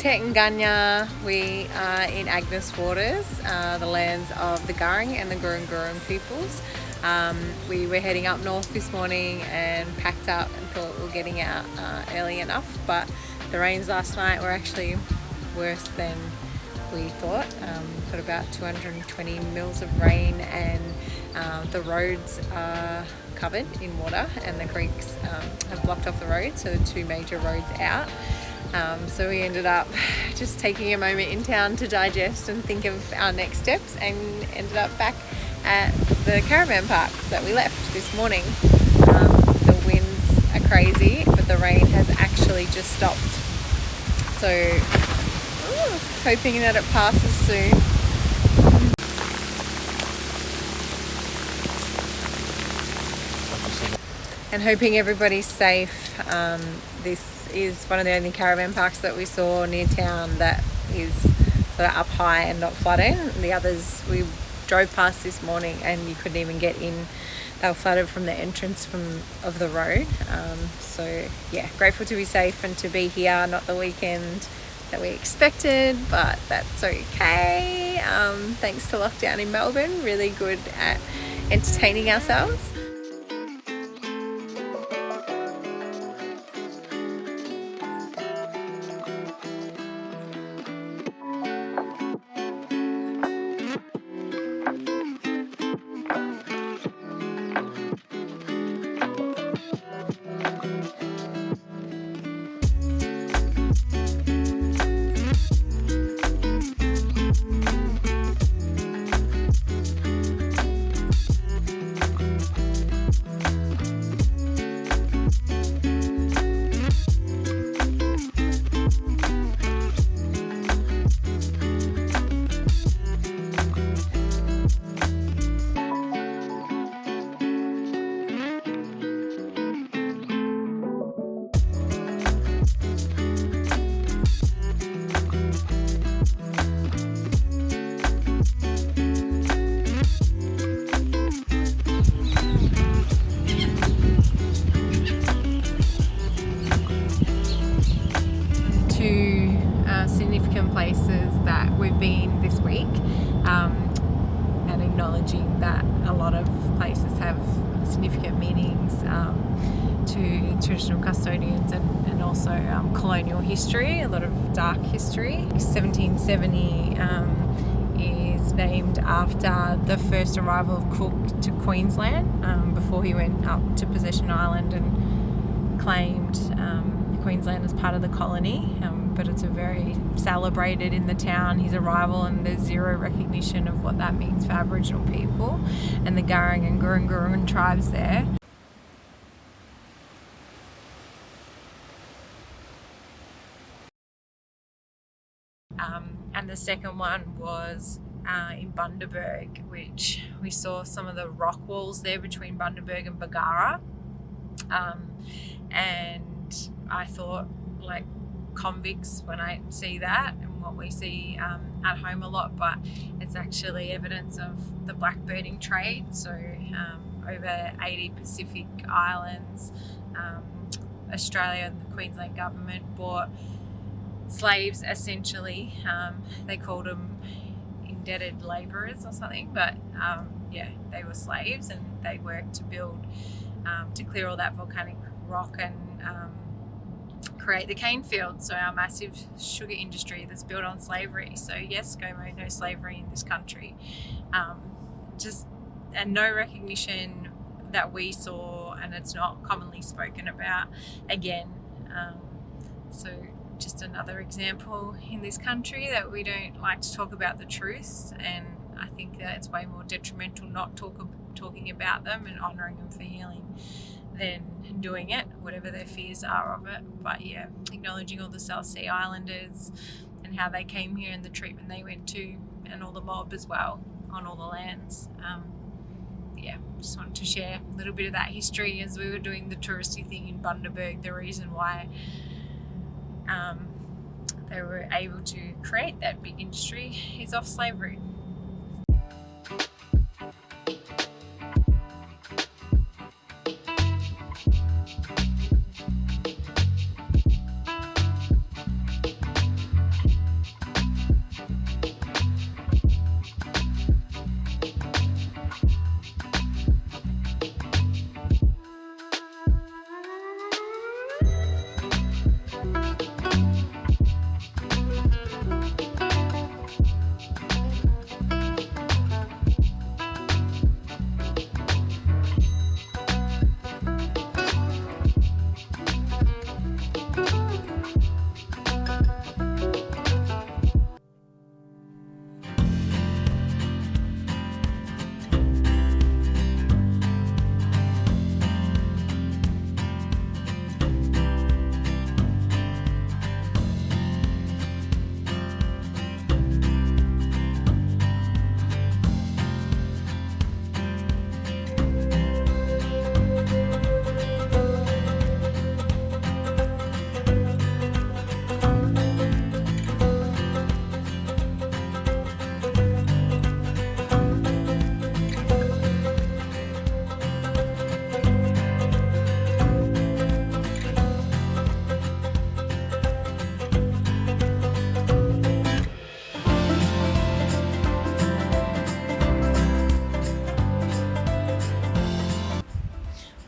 Tekenganya, we are in Agnes Waters, the lands of the Garing and the Gurungurung peoples. We were heading up north this morning and packed up and thought we were getting out early enough, but the rains last night were actually worse than we thought. Got about 220 mils of rain, and the roads are covered in water and the creeks have blocked off the road, so the two major roads out. So we ended up just taking a moment in town to digest and think of our next steps, and ended up back at the caravan park that we left this morning. The winds are crazy, but the rain has actually just stopped. So hoping that it passes soon. And hoping everybody's safe. This is one of the only caravan parks that we saw near town that is sort of up high and not flooded. The others we drove past this morning and you couldn't even get in. They were flooded from the entrance of the road. So yeah, grateful to be safe and to be here, not the weekend that we expected, but that's okay. Thanks to lockdown in Melbourne, really good at entertaining ourselves. Significant places that we've been this week, and acknowledging that a lot of places have significant meanings to traditional custodians and also colonial history, a lot of dark history. 1770 is named after the first arrival of Cook to Queensland, before he went up to Possession Island and claimed Queensland as part of the colony. But it's a very celebrated in the town, his arrival, and there's zero recognition of what that means for Aboriginal people and the Garing and Gurungurung tribes there. And the second one was in Bundaberg, which we saw some of the rock walls there between Bundaberg and Bargara. And I thought, like, convicts when I see that and what we see at home a lot, but it's actually evidence of the blackbirding trade. So over 80 Pacific islands, Australia and the Queensland government bought slaves essentially. They called them indebted labourers or something, but yeah, they were slaves, and they worked to build, to clear all that volcanic rock and create the cane fields, so our massive sugar industry that's built on slavery. So yes, no slavery in this country. And no recognition that we saw, and it's not commonly spoken about again. So just another example in this country that we don't like to talk about the truths, and I think that it's way more detrimental not talking about them and honouring them for healing than doing it, whatever their fears are of it. But yeah, acknowledging all the South Sea Islanders and how they came here and the treatment they went to, and all the mob as well on all the lands. Yeah, just wanted to share a little bit of that history as we were doing the touristy thing in Bundaberg. The reason why they were able to create that big industry is off slavery.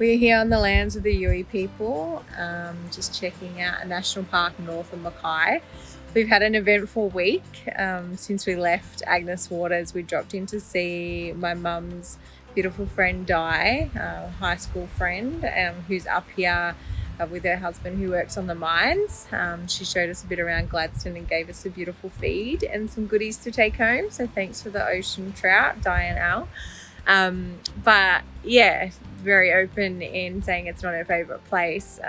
We're here on the lands of the Yui people, just checking out a national park north of Mackay. We've had an eventful week. Since we left Agnes Waters, we dropped in to see my mum's beautiful friend Di, a high school friend, who's up here with her husband who works on the mines. She showed us a bit around Gladstone and gave us a beautiful feed and some goodies to take home. So thanks for the ocean trout, Di and Al. But yeah, very open in saying it's not her favourite place.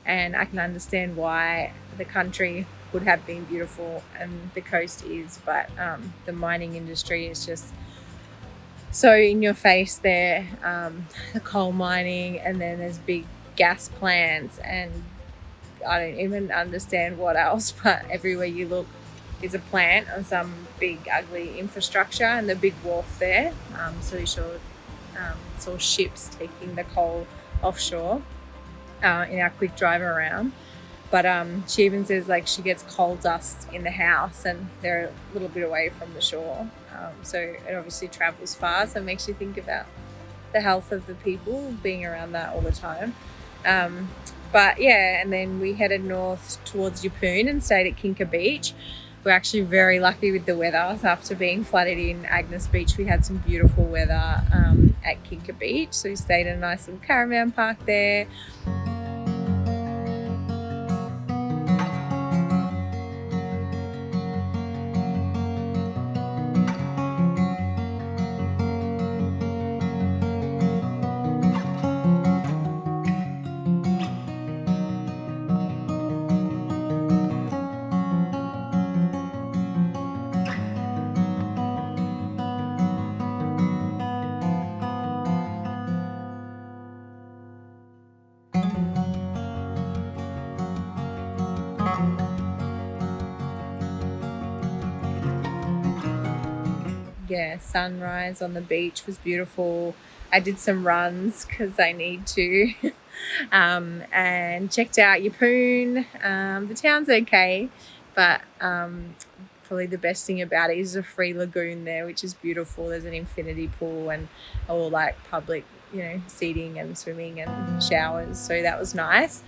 And I can understand why. The country would have been beautiful and the coast is, but the mining industry is just so in your face there. The coal mining, and then there's big gas plants, and I don't even understand what else, but everywhere you look is a plant or some big ugly infrastructure, and the big wharf there. So we saw ships taking the coal offshore in our quick drive around. But she even says like she gets coal dust in the house, and they're a little bit away from the shore. So it obviously travels far, so it makes you think about the health of the people being around that all the time. But yeah, and then we headed north towards Yeppoon and stayed at Kinka Beach. We're actually very lucky with the weather. After being flooded in Agnes Beach, we had some beautiful weather at Kinka Beach. So we stayed in a nice little caravan park there. Yeah, sunrise on the beach was beautiful. I did some runs because I need to, and checked out Yeppoon. The town's okay, but probably the best thing about it is a free lagoon there, which is beautiful. There's an infinity pool and all like public, seating and swimming and showers. So that was nice.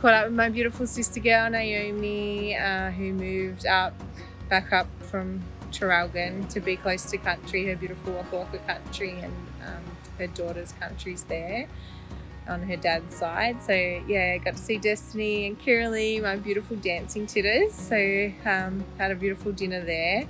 Caught up with my beautiful sister girl Naomi, who moved back up from Traralgon to be close to country, her beautiful Waka Waka country, and her daughter's country's there on her dad's side. So yeah, got to see Destiny and Kiralee, my beautiful dancing titters. So had a beautiful dinner there.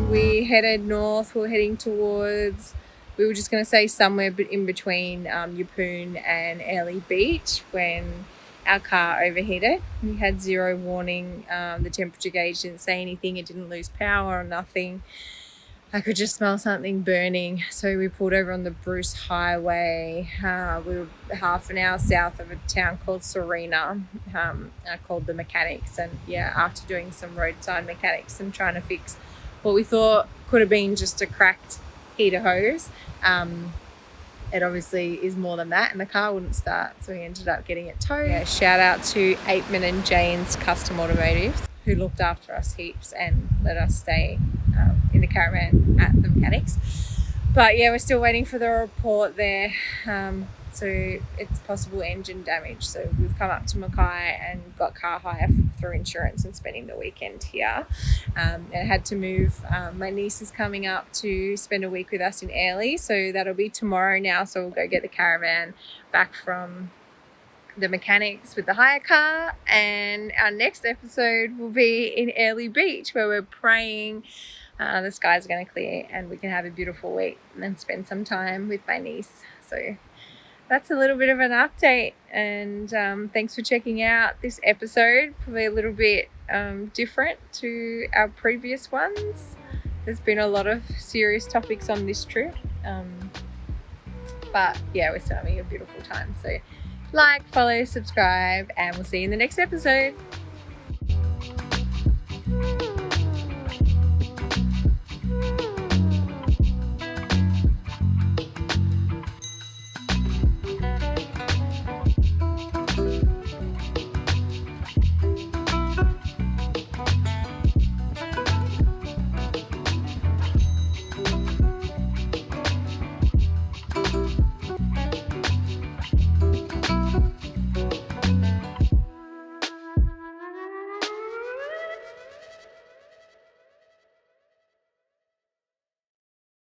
We headed north. We were heading towards, we were just going to say somewhere in between Yeppoon and Airlie Beach when our car overheated. We had zero warning. The temperature gauge didn't say anything. It didn't lose power or nothing. I could just smell something burning. So we pulled over on the Bruce Highway. We were half an hour south of a town called Serena. I called the mechanics, and yeah, after doing some roadside mechanics and trying to fix what we thought could have been just a cracked heater hose, it obviously is more than that, and the car wouldn't start, so we ended up getting it towed. Yeah, shout out to Aitman and Jane's Custom Automotive, who looked after us heaps and let us stay in the caravan at the mechanics. But yeah, we're still waiting for the report there. so it's possible engine damage. So we've come up to Mackay and got car hire through insurance and spending the weekend here. And had to move. My niece is coming up to spend a week with us in Airlie, so that'll be tomorrow now. So we'll go get the caravan back from the mechanics with the hire car, and our next episode will be in Airlie Beach, where we're praying the skies are going to clear and we can have a beautiful week and then spend some time with my niece. So that's a little bit of an update, and thanks for checking out this episode. Probably a little bit different to our previous ones. There's been a lot of serious topics on this trip, but yeah, we're still having a beautiful time. So like, follow, subscribe, and we'll see you in the next episode.